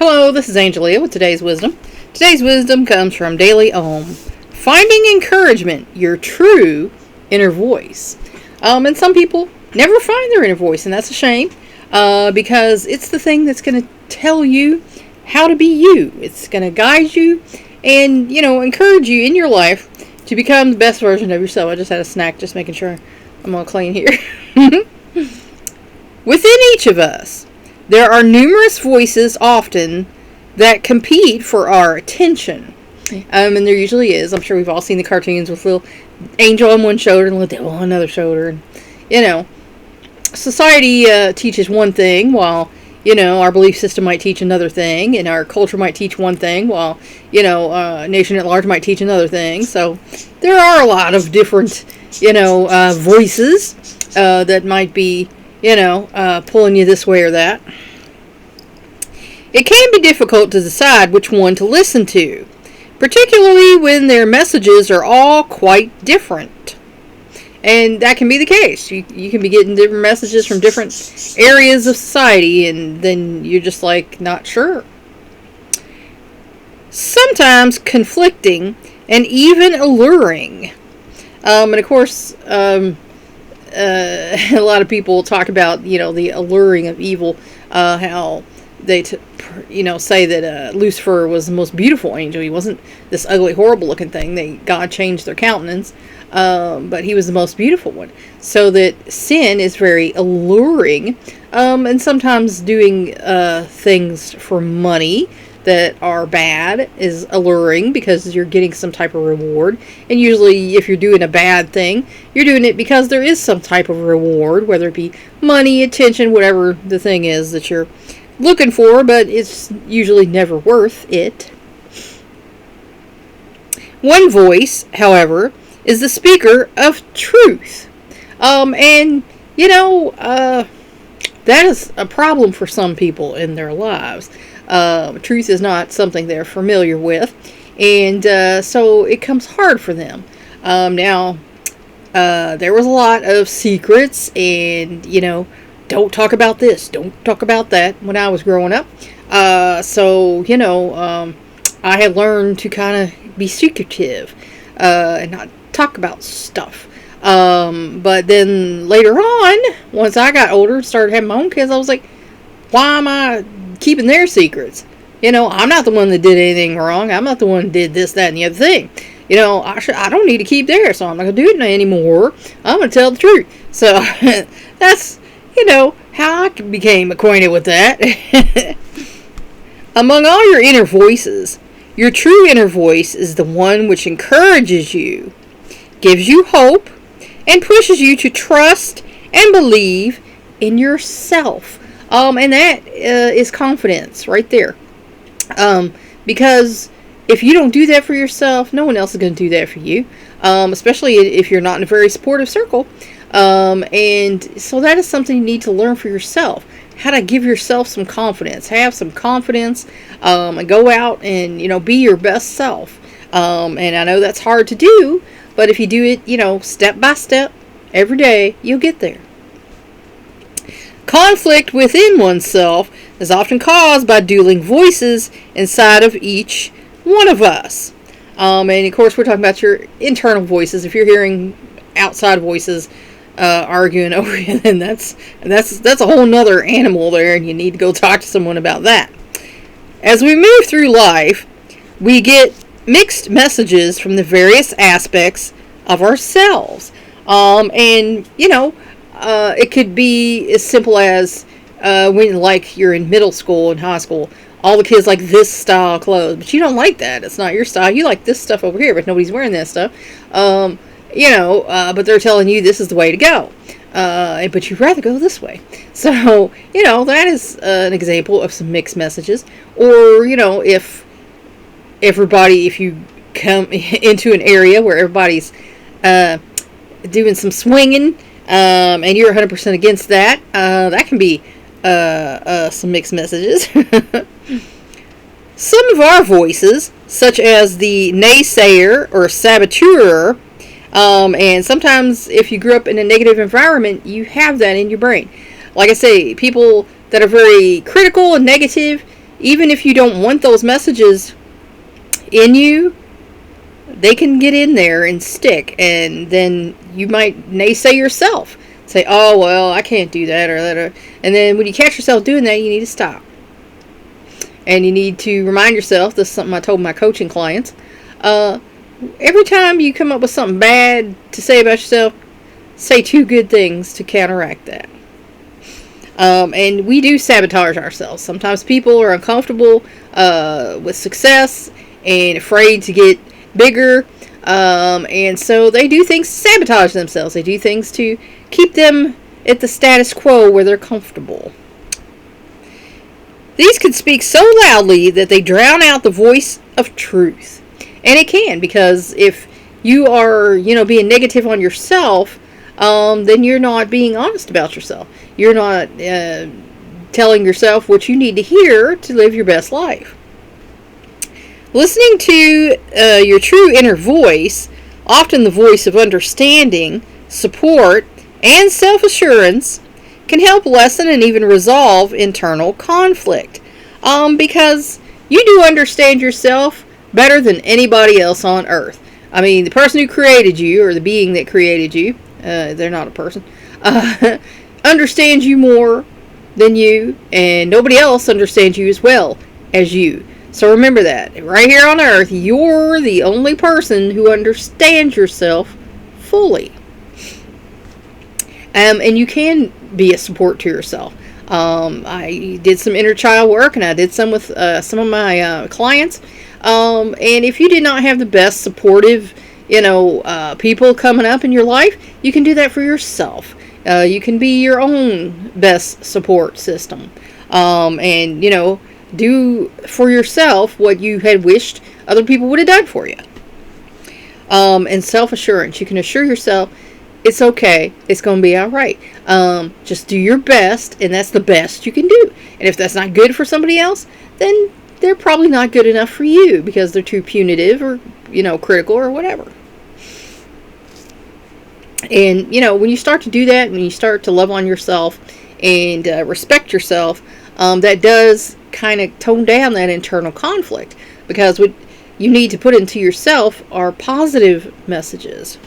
Hello, this is Angelia with today's wisdom. Today's wisdom comes from Daily Ohm. Finding encouragement, your true inner voice. And some people never find their inner voice, and that's a shame, because it's the thing that's going to tell you how to be you. It's going to guide you and, encourage you in your life to become the best version of yourself. I just had a snack, just making sure I'm all clean here. Within each of us, there are numerous voices often that compete for our attention. And there usually is. I'm sure we've all seen the cartoons with little angel on one shoulder and little devil on another shoulder. And, society teaches one thing while, our belief system might teach another thing, and our culture might teach one thing while, nation at large might teach another thing. So there are a lot of different, voices that might be, pulling you this way or that. It can be difficult to decide which one to listen to, particularly when their messages are all quite different. And that can be the case. You can be getting different messages from different areas of society, and then you're just not sure. Sometimes conflicting and even alluring. And of course, a lot of people talk about, the alluring of evil, how they say that Lucifer was the most beautiful angel. He wasn't this ugly, horrible looking thing. God changed their countenance, but he was the most beautiful one. So that sin is very alluring, and sometimes doing things for money that are bad is alluring because you're getting some type of reward. And usually if you're doing a bad thing, you're doing it because there is some type of reward, whether it be money, attention, whatever the thing is that you're looking for, but it's usually never worth it. One voice, however, is the speaker of truth. That is a problem for some people in their lives. Truth is not something they're familiar with, and so it comes hard for them. There was a lot of secrets and, don't talk about this, don't talk about that when I was growing up. I had learned to kind of be secretive and not talk about stuff. But then later on, once I got older and started having my own kids, I was like, why am I keeping their secrets? I'm not the one that did anything wrong. I'm not the one that did this, that, and the other thing. I don't need to keep theirs, so I'm not going to do it anymore. I'm going to tell the truth. So that's, how I became acquainted with that. Among all your inner voices, your true inner voice is the one which encourages you, gives you hope, and pushes you to trust and believe in yourself. And that is confidence right there. Because if you don't do that for yourself, no one else is going to do that for you. Especially if you're not in a very supportive circle. And so that is something you need to learn for yourself. How to give yourself some confidence. Have some confidence. And go out and, be your best self. And I know that's hard to do. But if you do it, step by step, every day, you'll get there. Conflict within oneself is often caused by dueling voices inside of each one of us. And of course, we're talking about your internal voices. If you're hearing outside voices arguing over you, then that's a whole nother animal there, and you need to go talk to someone about that. As we move through life, we get mixed messages from the various aspects of ourselves. It could be as simple as when you're in middle school and high school, all the kids like this style of clothes, but you don't like that. It's not your style. You like this stuff over here, but nobody's wearing that stuff. But they're telling you this is the way to go. But you'd rather go this way. So, that is an example of some mixed messages. Or, if you come into an area where everybody's doing some swinging, and you're 100% against that, that can be some mixed messages. Some of our voices, such as the naysayer or saboteur, and sometimes if you grew up in a negative environment, you have that in your brain. Like I say, people that are very critical and negative, even if you don't want those messages in you, they can get in there and stick, and then you might naysay yourself. Say, oh, well, I can't do that or that. And then when you catch yourself doing that, you need to stop. And you need to remind yourself, this is something I told my coaching clients, every time you come up with something bad to say about yourself, say 2 good things to counteract that. And we do sabotage ourselves. Sometimes people are uncomfortable with success and afraid to get bigger. And so they do things to sabotage themselves. They do things to keep them at the status quo where they're comfortable. These can speak so loudly that they drown out the voice of truth. And it can, because if you are, being negative on yourself, then you're not being honest about yourself. You're not telling yourself what you need to hear to live your best life. Listening to your true inner voice, often the voice of understanding, support, and self-assurance, can help lessen and even resolve internal conflict. Because you do understand yourself better than anybody else on earth. I mean, the person who created you, or the being that created you, they're not a person, understands you more than you, and nobody else understands you as well as you. So remember that. Right here on earth, you're the only person who understands yourself fully. And you can be a support to yourself. I did some inner child work, and I did some with some of my clients. And if you did not have the best supportive, people coming up in your life, you can do that for yourself. You can be your own best support system. And, do for yourself what you had wished other people would have done for you. And self-assurance. You can assure yourself, it's okay. It's going to be all right. Just do your best, and that's the best you can do. And if that's not good for somebody else, then they're probably not good enough for you because they're too punitive or, critical or whatever. And, when you start to do that, when you start to love on yourself and respect yourself, that does kind of tone down that internal conflict, because what you need to put into yourself are positive messages.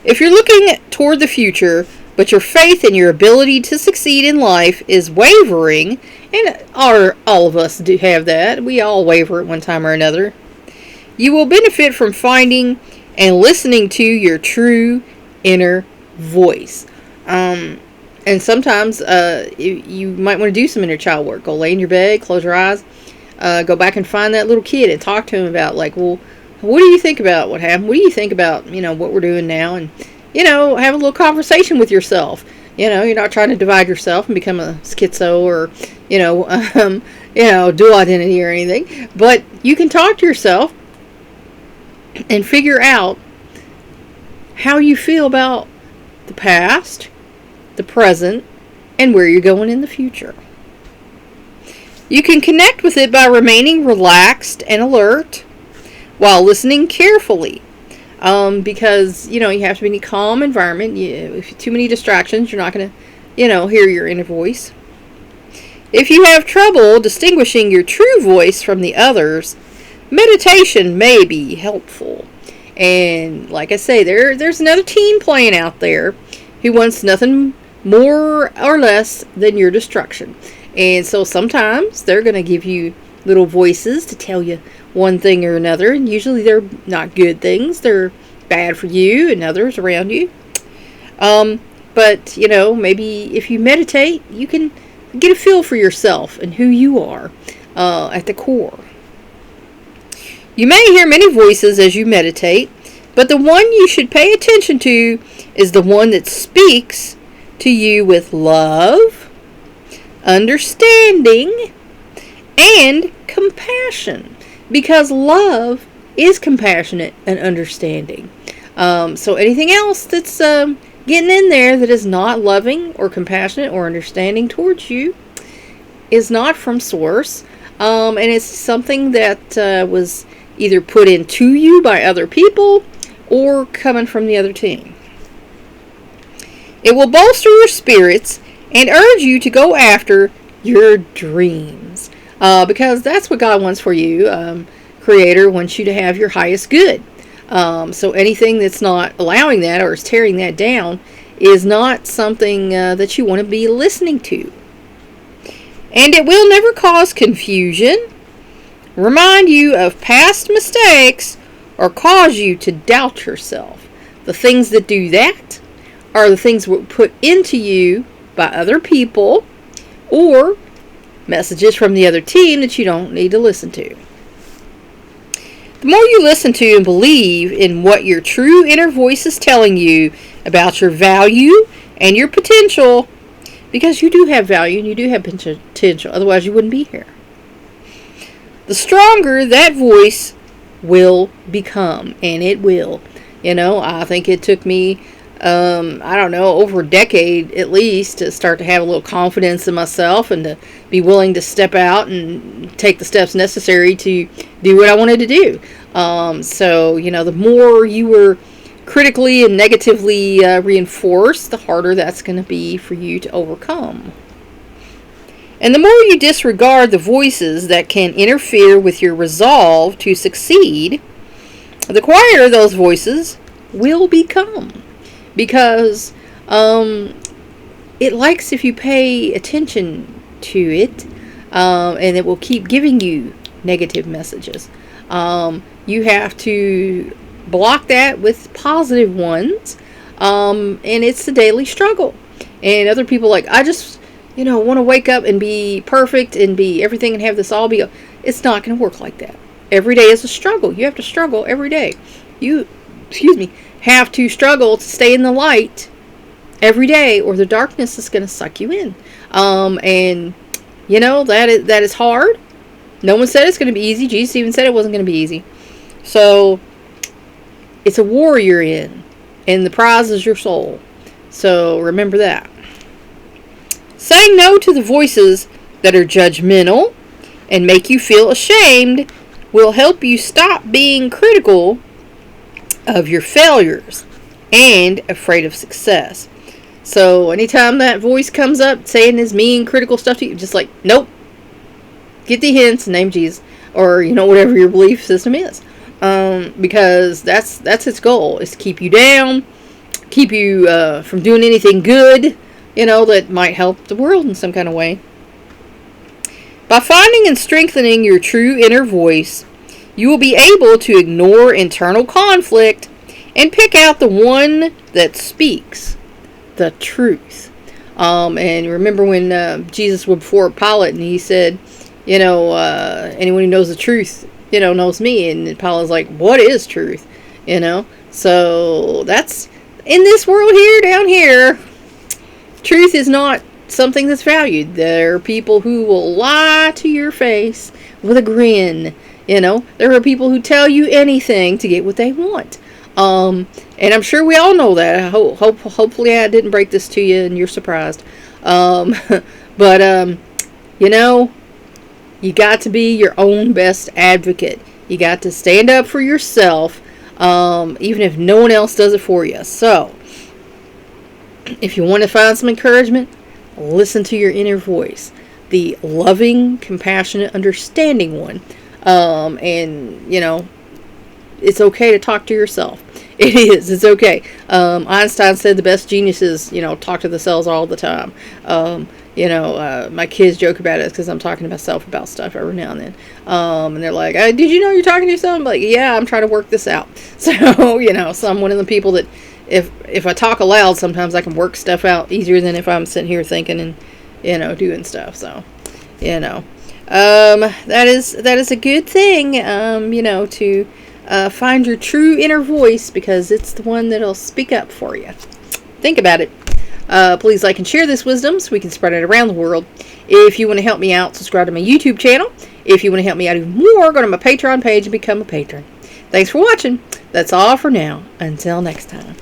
If you're looking toward the future, but your faith in your ability to succeed in life is wavering, and all of us do have that, we all waver at one time or another, you will benefit from finding and listening to your true inner voice. And sometimes you might want to do some inner child work. Go lay in your bed, close your eyes, go back and find that little kid and talk to him about, well, what do you think about what happened? What do you think about, what we're doing now? And, have a little conversation with yourself. You're not trying to divide yourself and become a schizo or, dual identity or anything. But you can talk to yourself and figure out how you feel about the past, the present, and where you're going in the future. You can connect with it by remaining relaxed and alert while listening carefully. Because, you have to be in a calm environment. If too many distractions, you're not going to, hear your inner voice. If you have trouble distinguishing your true voice from the others, meditation may be helpful. And like I say, there's another team playing out there who wants nothing more or less than your destruction. And so sometimes they're going to give you little voices to tell you one thing or another, and usually they're not good things. They're bad for you and others around you. But, maybe if you meditate, you can get a feel for yourself and who you are at the core. You may hear many voices as you meditate, but the one you should pay attention to is the one that speaks to you with love, understanding, and compassion. Because love is compassionate and understanding. So anything else that's getting in there that is not loving or compassionate or understanding towards you is not from source. And it's something that was either put into you by other people or coming from the other team. It will bolster your spirits and urge you to go after your dreams. because that's what God wants for you. Creator wants you to have your highest good. So anything that's not allowing that or is tearing that down is not something that you want to be listening to. And it will never cause confusion, remind you of past mistakes, or cause you to doubt yourself. The things that do that are the things that were put into you by other people or messages from the other team that you don't need to listen to. The more you listen to and believe in what your true inner voice is telling you about your value and your potential, because you do have value and you do have potential, otherwise you wouldn't be here, the stronger that voice will become, and it will. I think it took me, over a decade at least to start to have a little confidence in myself and to be willing to step out and take the steps necessary to do what I wanted to do. The more you were critically and negatively reinforced, the harder that's going to be for you to overcome. And the more you disregard the voices that can interfere with your resolve to succeed, the quieter those voices will become. Because it likes if you pay attention to it, and it will keep giving you negative messages. You have to block that with positive ones, and it's a daily struggle. And other people I just want to wake up and be perfect and be everything and have this all be. It's not going to work like that. Every day is a struggle. You have to struggle every day. You have to struggle to stay in the light every day, or the darkness is going to suck you in. And that is hard. No one said it's going to be easy. Jesus even said it wasn't going to be easy. So it's a war you're in, and the prize is your soul. So remember that. Saying no to the voices that are judgmental and make you feel ashamed will help you stop being critical of your failures and afraid of success. So anytime that voice comes up saying this mean, critical stuff to you, just nope. Get the hints, name Jesus, or whatever your belief system is, because that's its goal, is to keep you down, keep you from doing anything good, that might help the world in some kind of way. By finding and strengthening your true inner voice, you will be able to ignore internal conflict and pick out the one that speaks the truth. And remember when Jesus was before Pilate and he said, anyone who knows the truth, knows me. And Pilate's like, what is truth? So that's in this world here, down here. Truth is not something that's valued. There are people who will lie to your face with a grin. There are people who tell you anything to get what they want. And I'm sure we all know that. Hopefully I didn't break this to you and you're surprised. But you got to be your own best advocate. You got to stand up for yourself, even if no one else does it for you. So, if you want to find some encouragement, listen to your inner voice, the loving, compassionate, understanding one. It's okay to talk to yourself. It is. It's okay. Einstein said the best geniuses, talk to themselves all the time. My kids joke about it because I'm talking to myself about stuff every now and then. And they're like, did you know you're talking to yourself? I'm like, yeah, I'm trying to work this out. So, so I'm one of the people that if I talk aloud, sometimes I can work stuff out easier than if I'm sitting here thinking and, doing stuff. So, that is a good thing, to find your true inner voice, because it's the one that'll speak up for you. Think about it. Please like and share this wisdom so we can spread it around the world. If you want to help me out, subscribe to my YouTube channel. If you want to help me out even more, go to my Patreon page and become a patron. Thanks for watching. That's all for now. Until next time.